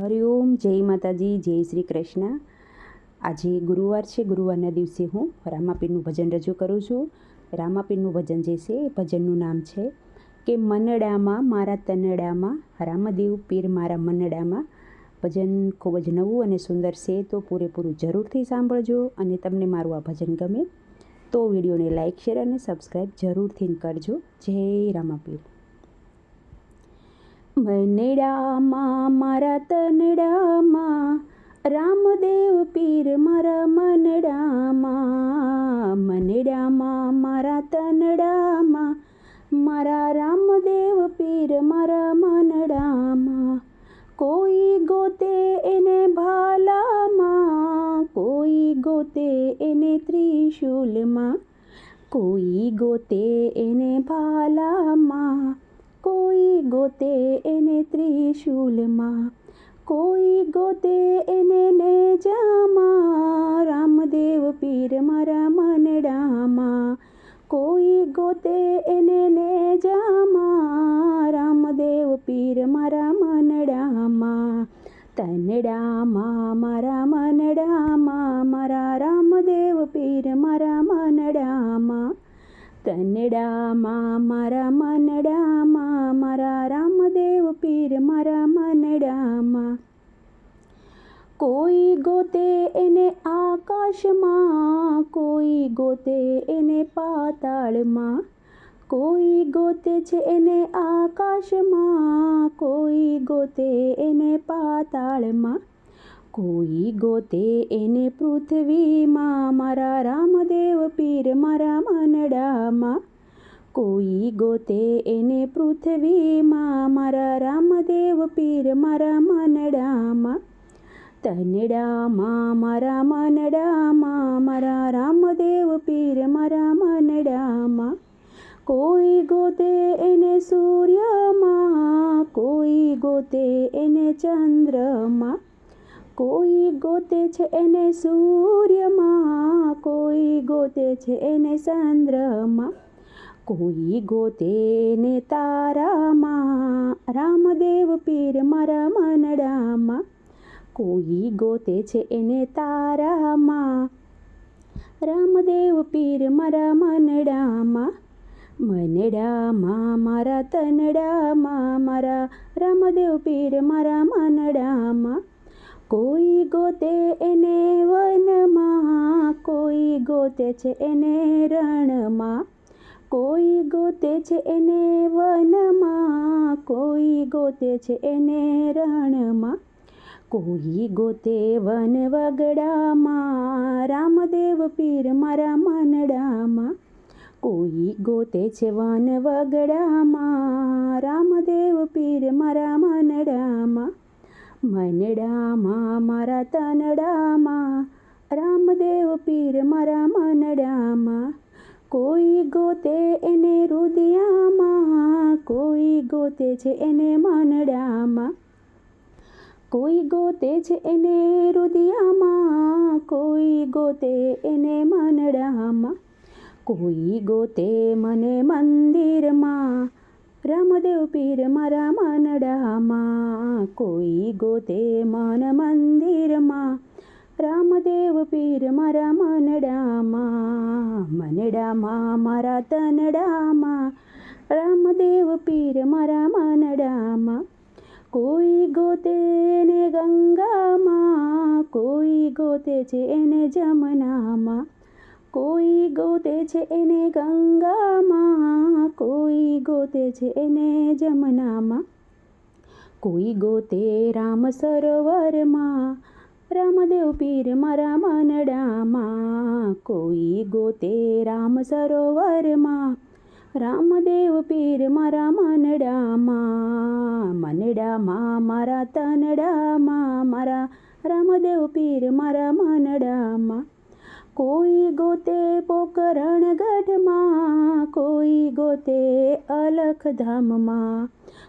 હરિઓમ, જય માતાજી, જય શ્રી કૃષ્ણ. આજે ગુરુવાર છે. ગુરુવારના દિવસે હું રામાપીરનું ભજન રજૂ કરું છું. રામાપીરનું ભજન જે છે એ ભજનનું નામ છે કે મનડામાં મારા તનડામાં રામદેવ પીર મારા મનડામાં. ભજન ખૂબ જ નવું અને સુંદર છે, તો પૂરેપૂરું જરૂરથી સાંભળજો. અને તમને મારું આ ભજન ગમે તો વિડીયોને લાઇક, શેર અને સબસ્ક્રાઈબ જરૂરથી કરજો. જય રામાપીર. મનડામાં મારા તનડામાં રામદેવ પીર મારા મનડામાં. મનડામાં મારા તનડામાં મારા રામદેવ પીર મારા મનડામાં. કોઈ ગોતે એને ભાલામાં, કોઈ ગોતે એને ત્રિશૂલમાં, કોઈ ગોતે એને ભાલામાં, કોઈ ગોતે એને ત્રિશૂલમાં, કોઈ ગોતે એને નેજામાં રામદેવ પીર મારા મનડામાં. કોઈ ગોતે એને નેજામાં રામદેવ પીર મારા મનડામાં. તનડામાં મારા મનડામાં મારા રામદેવ પીર મારા મનડામાં. તનડામાં મારા મનડામાં મારા રામદેવ પીર મારા મનડામાં. કોઈ ગોતે એને આકાશમાં, કોઈ ગોતે એને પાતાળમાં, કોઈ ગોતે છે એને આકાશમાં, કોઈ ગોતે એને પાતાળમાં, કોઈ ગોતે એને પૃથ્વીમાં મારા રામદેવ પીર મારા મનડામાં. કોઈ ગોતે એને પૃથ્વીમાં મારા રામદેવ પીર મારા મનડામાં. તનડામાં મારા મનડામાં મારા રામદેવ પીર મારા મનડામાં. કોઈ ગોતે એને સૂર્યમાં, કોઈ ગોતે એને ચંદ્રમાં, કોઈ ગોતે છે એને સૂર્યમાં, કોઈ ગોતે છે એને ચંદ્રમાં, કોઈ ગોતે એને તારામાં રામદેવ પીર મારા મનડામાં. કોઈ ગોતે છે એને તારામાં રામદેવ પીર મારા મનડામાં. મનડામાં મારા તનડામાં મારા રામદેવ પીર મારા મનડામાં. કોઈ ગોતે એને વનમાં, કોઈ ગોતે છે એને રણમાં, કોઈ ગોતે છે એને વનમાં, કોઈ ગોતે છે એને રણમાં, કોઈ ગોતે વન વગડામાં રામદેવ પીર મારા મનડામાં. કોઈ ગોતે છે વન વગડામાં રામદેવ પીર મારા મનડામાં. મનડામાં મારા તનડામાં રામદેવ પીર મારા મનડામાં. કોઈ ગોતે એને રુદિયામાં, કોઈ ગોતે છે એને મનડામાં, કોઈ ગોતે છે એને રુદિયામાં, કોઈ ગોતે એને મનડામાં. કોઈ ગોતે મને મંદિરમાં રામદેવ પીર મારા મનડામાં. કોઈ ગોતે મન મંદિરમાં રામદેવ પીર મારા મનડામાં. મનડામાં મારા તનડામાં રામદેવ પીર મારા મનડામાં. કોઈ ગોતે એને ગંગામાં, કોઈ ગોતે છે એને જમનામાં, કોઈ ગોતે છે એને ગંગામાં, કોઈ ગોતે છે એને જમનામાં. કોઈ ગોતે રામ સરોવરમાં રામદેવ પીર મારા મનડામાં. કોઈ ગોતે રામ સરોવરમાં રામદેવ પીર મારા મનડામાં. મનડામાં મારા તનડામાં મારા રામદેવ પીર મારા મનડામાં. કોઈ ગોતે પોકરણ ગઢમાં, કોઈ ગોતે અલખધામમાં,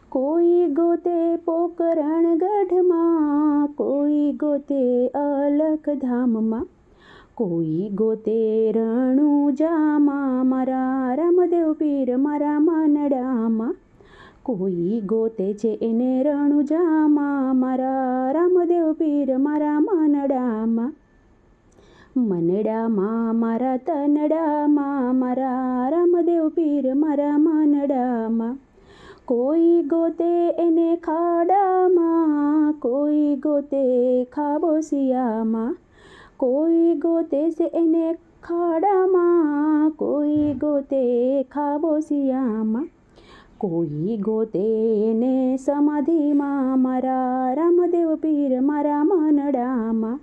કોઈ ગોતે પોકરણ ગઢમાં, કોઈ ગોતે અલખધામમાં, કોઈ ગોતે રણુજામાં મારા રામદેવ પીર મારા મનડામાં. કોઈ ગોતે છે એને રણુજામાં મારા રામ પીર મારા મનડામાં. મનડામાં મારા તનડામાં મારા રામદેવ પીર મારા મનડામાં. કોઈ ગોતે એને ખાડામાં, કોઈ ગોતે ખાબોશિયામાં. કોઈ ગોતે છે એને ખાડામાં, કોઈ ગોતે ખાબોશિયામાં. કોઈ ગોતે એને સમાધિમાં મારા રામદેવ પીર મારા મનડામાં.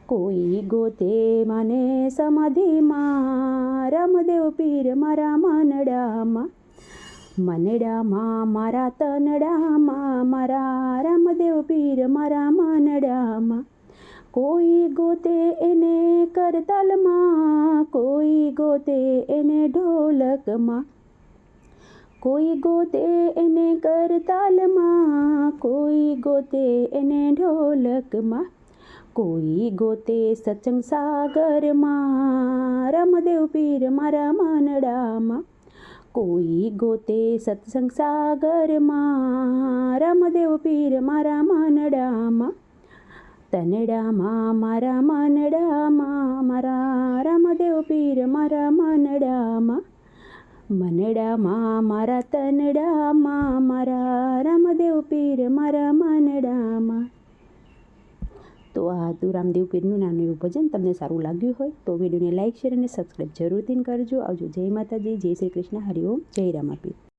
કોઈ ગોતે મને સમાધિમાં રામદેવ પીર મારા મનડામાં. મનડામાં મારા તનડામાં મારા રામદેવ પીર મારા મનડામાં. કોઈ ગોતે એને કરતાલમાં, કોઈ ગોતે એને ઢોલકમાં. કોઈ ગોતે એને કરતાલમાં, કોઈ ગોતે એને ઢોલકમાં. કોઈ ગોતે સત્સંગ સાગરમાં રામદેવ પીર મારા મનડામાં. કોઈ ગોતે સત્સંગ સાગરમાં રામદેવ પીર મારા મનડામાં. તનડામાં મારા મનડામાં મારા રામદેવ પીર મારા મનડામાં. મનડામાં મારા તનડામાં મારા રામદેવ પીર મારા મનડામાં. તો આ હતું રામદેવ પીરનું નાનું એવું ભજન. તમને સારું લાગ્યું હોય તો વિડીયોને લાઇક, શેર અને સબસ્ક્રાઈબ જરૂરથી કરજો. આવજો. જય માતાજી, જય શ્રી કૃષ્ણ, હરિઓમ, જય રામાપીર.